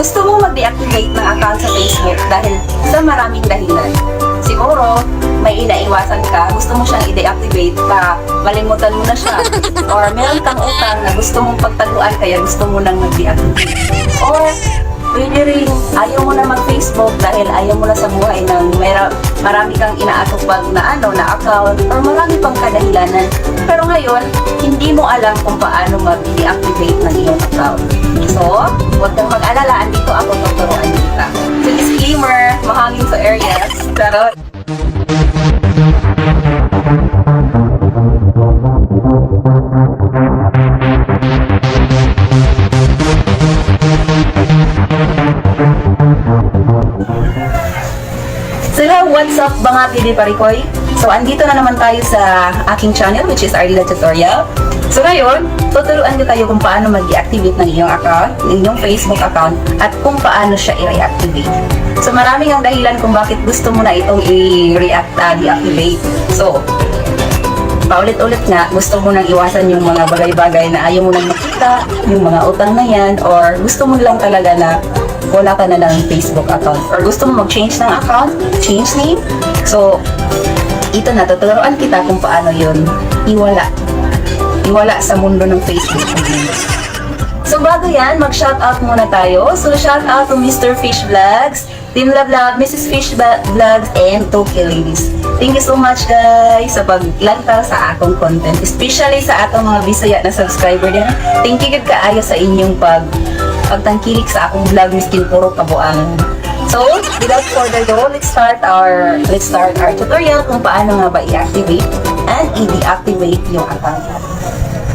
gusto mo mag-deactivate ng account sa Facebook dahil sa maraming dahilan. Siguro, may inaiwasan ka, gusto mo siyang i-deactivate pa, malimutan mo na siya. Or meron kang utang na gusto mong pagtaguan kaya gusto mo nang mag-deactivate. Or pwede rin ayaw mo na mag-Facebook dahil ayaw mo na sa buhay ng marami kang inaatupag na account or marami pang kadahilanan. Pero ngayon, hindi mo alam kung paano mag-deactivate ng iyong account. So, huwag kang mag-alala, andito ako tuturuan kita. So, disclaimer, mahangin sa areas. Pero, what's up mga Pili Parikoy? So, andito na naman tayo sa aking channel which is Ardila Tutorial. So, ngayon, tuturuan ko kayo kung paano mag-deactivate ng iyong account, ng iyong Facebook account, at kung paano siya i-reactivate. So, maraming ang dahilan kung bakit gusto mo na itong i-deactivate. So, paulit-ulit nga, gusto mo nang iwasan yung mga bagay-bagay na ayaw mo nang makita, yung mga utang na yan, or gusto mo lang talaga na wala ka na ng Facebook account, or gusto mo mag-change ng account, change name. So, ito na, tuturuan kita kung paano yun iwala sa mundo ng Facebook. So, bago yan, mag-shoutout muna tayo. So, shoutout to Mr. Fish Vlogs, Team Love Love, Mrs. Fish Vlogs, and Tokyo Ladies. Thank you so much guys sa paglanta sa akong content, especially sa atong mga Bisaya na subscriber din. Thank you good kaayo sa inyong pagtangkilik sa akong vlog, miskin puro kabuangan. So, without further ado, let's start our tutorial kung paano nga ba i-activate and i-deactivate yung account.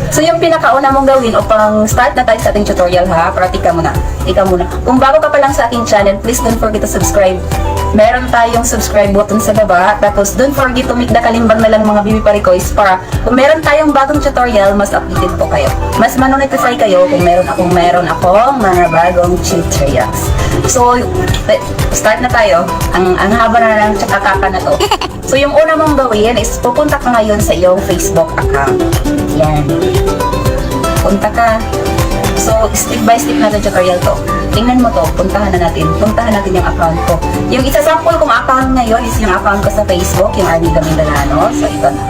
So, yung pinakauna mong gawin upang start na tayo sa ating tutorial ha, pratika muna. Ikaw muna. Kung bago ka pa lang sa aking channel, please don't forget to subscribe. Meron tayong subscribe button sa baba. Tapos, don't forget to make the kalimbang na lang mga Bibi Parikoys para kung meron tayong bagong tutorial, mas updated po kayo. Mas manonotify kayo kung meron akong mga bagong tutorials. So, start na tayo. Ang haba na ng tsakakaka na to. So, yung una mong gawin is pupunta ka ngayon sa iyong Facebook account. Yan. Punta ka. So, step by step na tutorial to. Tingnan mo to. Puntahan natin yung account ko. Yung isa-sample kong account ngayon is yung account ko sa Facebook, yung Ardila Mindalano. So, ito na.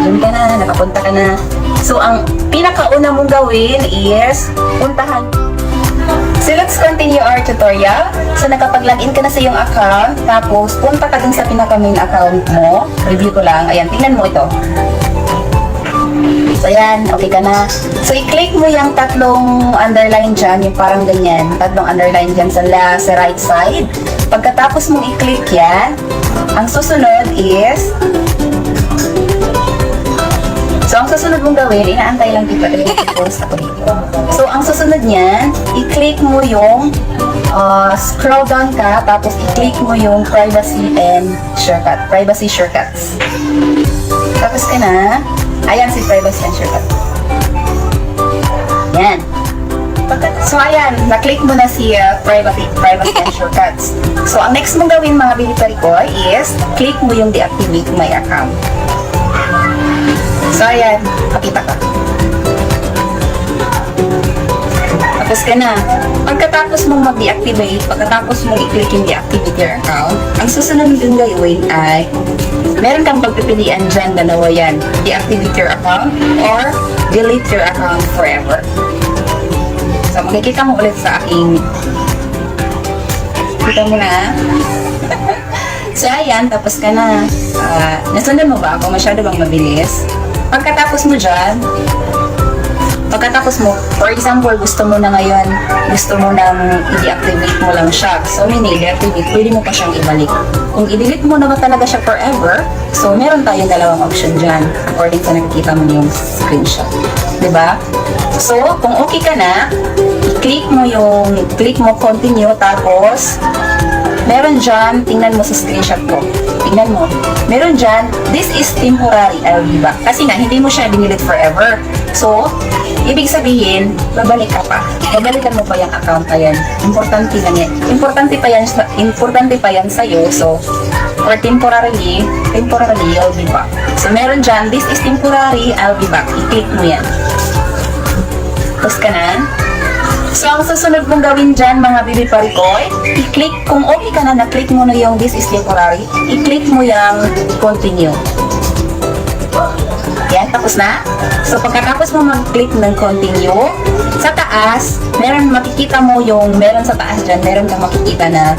Yun ka na. Nakapunta ka na. So, ang pinakauna mong gawin is puntahan. So, let's continue our tutorial. So, nakapag-login ka na sa iyong account. Tapos, punta ka dun sa pinaka-main account mo. Review ko lang. Ayan, tingnan mo ito. So, ayan. Okay ka na. So, i-click mo yung tatlong underline dyan. Yung parang ganyan. Tatlong underline dyan sa right side. Pagkatapos mong i-click yan, ang susunod is... So, ang susunod mong gawin, inaantay lang kita i-post ako dito. So, ang susunod niyan, i-click mo yung scroll down ka, tapos i-click mo yung privacy shortcuts. Tapos ka na, ayan si privacy and shortcut. Yan. So, ayan, na-click mo na si privacy and shortcuts. So, ang next mong gawin mga Bibi Parikoy is, click mo yung deactivate my account. So, ayan. Pakita ka. Tapos ka na. Pagkatapos mong mag-deactivate, pagkatapos mong i-click yung deactivate your account, ang susunod yung gawin ay meron kang pagpipilian dyan, dalawa yan. Deactivate your account or delete your account forever. So, makikita mo ulit sa aking kita mo na. So, ayan. Tapos ka na. Nasundan mo ba ako? Masyado bang mabilis? Pagkatapos mo dyan, for example, gusto mo nang i-deactivate mo lang siya. So, i-deactivate, pwede mo pa siyang ibalik. Kung i-delete mo naman talaga siya forever, so, meron tayong dalawang option dyan, according sa nakikita mo yung screenshot. Diba? So, kung okay ka na, click mo continue, tapos, meron dyan, tingnan mo sa screenshot ko. Tingnan mo. Meron dyan, this is temporary, diba? Kasi nga, hindi mo siya dinelete forever. So, ibig sabihin, babalik ka pa. Babalikan mo pa yung account na yan. Importante pa yan sa'yo. So, for temporarily, I'll be back. So, meron dyan, this is temporary, I'll be back. I-click mo yan. Tapos ka na. So, So, ang susunod mong gawin dyan, mga bibi parikoy, i-click, kung okay ka na, na-click mo na yung this is temporary, i-click mo yung continue. Yan, tapos na. So, pagkatapos mo mag-click ng continue, sa taas, makikita mo yung, meron sa taas dyan, meron kang makikita na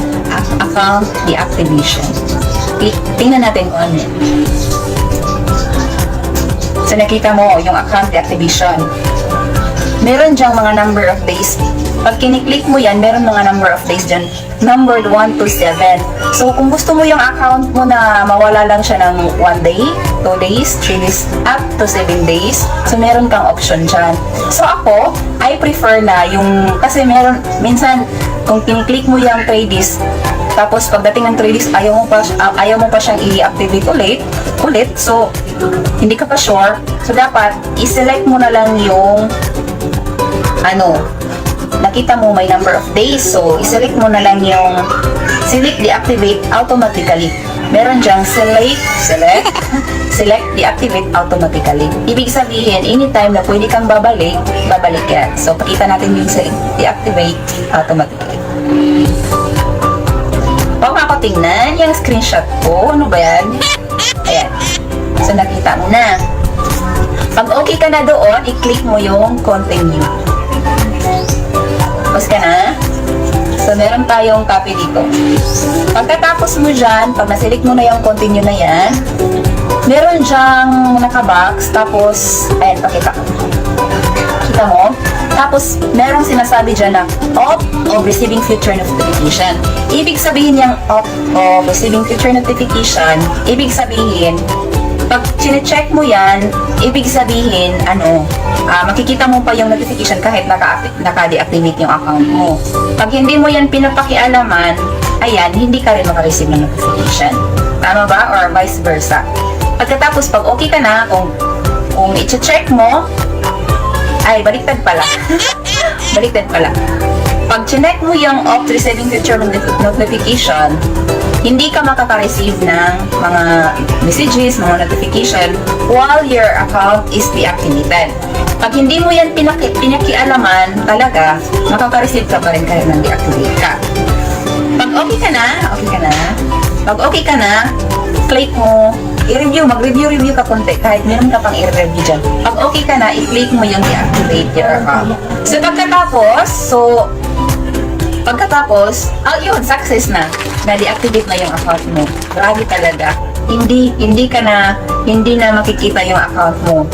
account deactivation. Tingnan natin kung ano yan. So, nakita mo yung account deactivation. Meron dyang mga number of days. Pag kiniklik mo yan, meron mga number of days dyan. Numbered 1 to 7. So, kung gusto mo yung account mo na mawala lang siya ng 1 day, 2 days, 3 days, up to 7 days, so meron kang option dyan. So, ako, I prefer na yung, kasi meron, minsan, kung kiniklik mo yung 3 days, tapos pagdating ng 3 days, ayaw mo pa siyang i-activate ulit, so, hindi ka pa sure. So, dapat, i-select mo na lang yung nakita mo may number of days, so iselect mo na lang yung select deactivate automatically. Meron dyang select deactivate automatically. Ibig sabihin, anytime na pwede kang babalik yan. So pakita natin yung select deactivate automatically. Pag ako tingnan yung screenshot ko, ano ba yan? Ayan. So nakita mo na. Pag okay ka na doon, i-click mo yung continue. Tapos ka na. So, meron tayong copy dito. Pagkatapos mo dyan, pag nasilik mo na yung continue na yan, meron dyang nakabox, tapos, ayan, pakita ko. Kita mo? Tapos, merong sinasabi dyan na off of receiving future notification. Ibig sabihin yung off of receiving future notification, ibig sabihin, pag chine-check mo yan, ibig sabihin, makikita mo pa yung notification kahit naka-deactivate yung account mo. Pag hindi mo yan pinapakialaman, ayan, hindi ka rin makareceive ng notification. Tama ba? Or vice versa. Pagkatapos, pag okay ka na, kung i-check mo, ay, baliktad pala. Baliktad pala. Pag chinek mo yung off receiving future notification, hindi ka makaka-receive ng mga messages, mga notification while your account is deactivated. Pag hindi mo yan pinakialaman talaga, makaka-receive ka pa rin kahit nang deactivate ka. Pag okay ka na, pag okay ka na, click mo, mag-review ka konti kahit meron ka pang i-review dyan. Pag okay ka na, i-click mo yung deactivate your account. So, pagkatapos, yun, success na. Na-deactivate na yung account mo. Grabe talaga. Hindi na makikita yung account mo.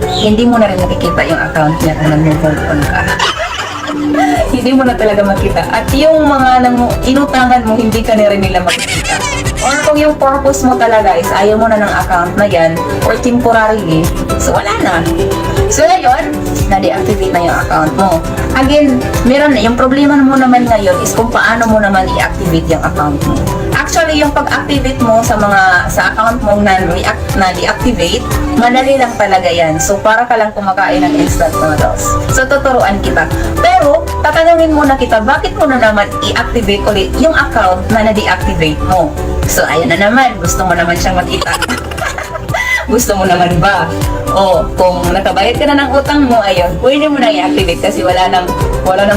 Hindi mo na rin makikita yung account niya kung nag-move on ka. Hindi mo na talaga makita. At yung mga inutangan mo, hindi ka na rin nila makikita. Or kung yung purpose mo talaga is ayaw mo na ng account na yan, or temporarily, so wala na. So ngayon, na-deactivate na yung account mo. Again, yung problema mo naman ngayon is kung paano mo naman i-activate yung account mo. Actually, yung pag-activate mo sa account mo na deactivate, madali lang talaga yan. So, para ka lang kumakain ng instant noodles. So, tuturuan kita. Pero, tatanungin muna kita, bakit mo na naman i-activate ulit yung account na na-deactivate mo? So, ayun na naman. Gusto mo naman siyang makita. Gusto mo naman ba? O, kung nakabayad ka na ng utang mo, ayun, pwede mo na i-activate kasi wala nang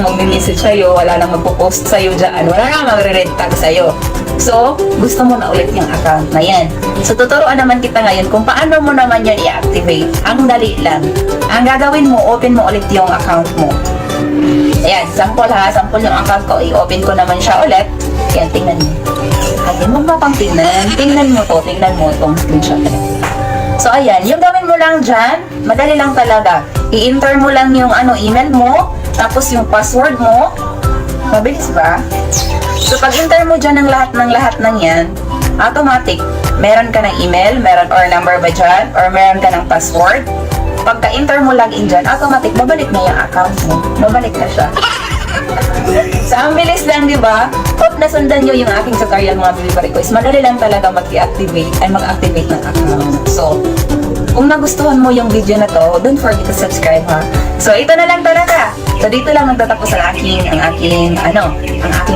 mag-message sa'yo, wala nang magpo-post sa'yo dyan, wala nang magre-red tag sa'yo. So, gusto mo na ulit yung account na yan. So, tuturuan naman kita ngayon kung paano mo naman yan i-activate. Ang dali lang. Ang gagawin mo, open mo ulit yung account mo. Ayan, sample yung account ko. I-open ko naman siya ulit. Ayan, tingnan mo. Ayan, huwag mo pang tingnan. Tingnan mo itong screenshot na. So, ayan, yung gawin mo lang dyan, madali lang talaga. I-enter mo lang yung email mo, tapos yung password mo. Mabilis ba? So, pag-enter mo dyan ng lahat ng yan, automatic, meron ka ng email, or number ba dyan, or meron ka ng password. Pagka-enter mo login dyan, automatic, babalik na yung account mo. Babalik na siya. So, ang bilis lang, di ba? Kung nasundan nyo yung aking tutorial, mga baby request, madali lang talaga mag-activate ng account. So, kung nagustuhan mo yung video na to, don't forget to subscribe, ha? So, ito na lang talaga. So, dito lang magtatapos ang aking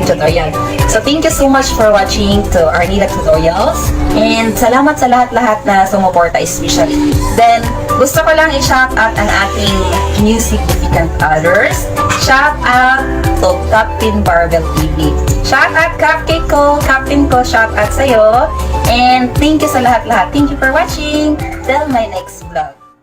tutorial. So, thank you so much for watching to Arnida Tutorials. And salamat sa lahat-lahat na sumuporta especially. Then, Gusto ko lang i-shout out ang ating new significant others. Shout out to Captain Barbell TV. Shout out cupcake ko, Captain ko, shout out sa'yo. And thank you sa lahat-lahat. Thank you for watching. Till my next vlog.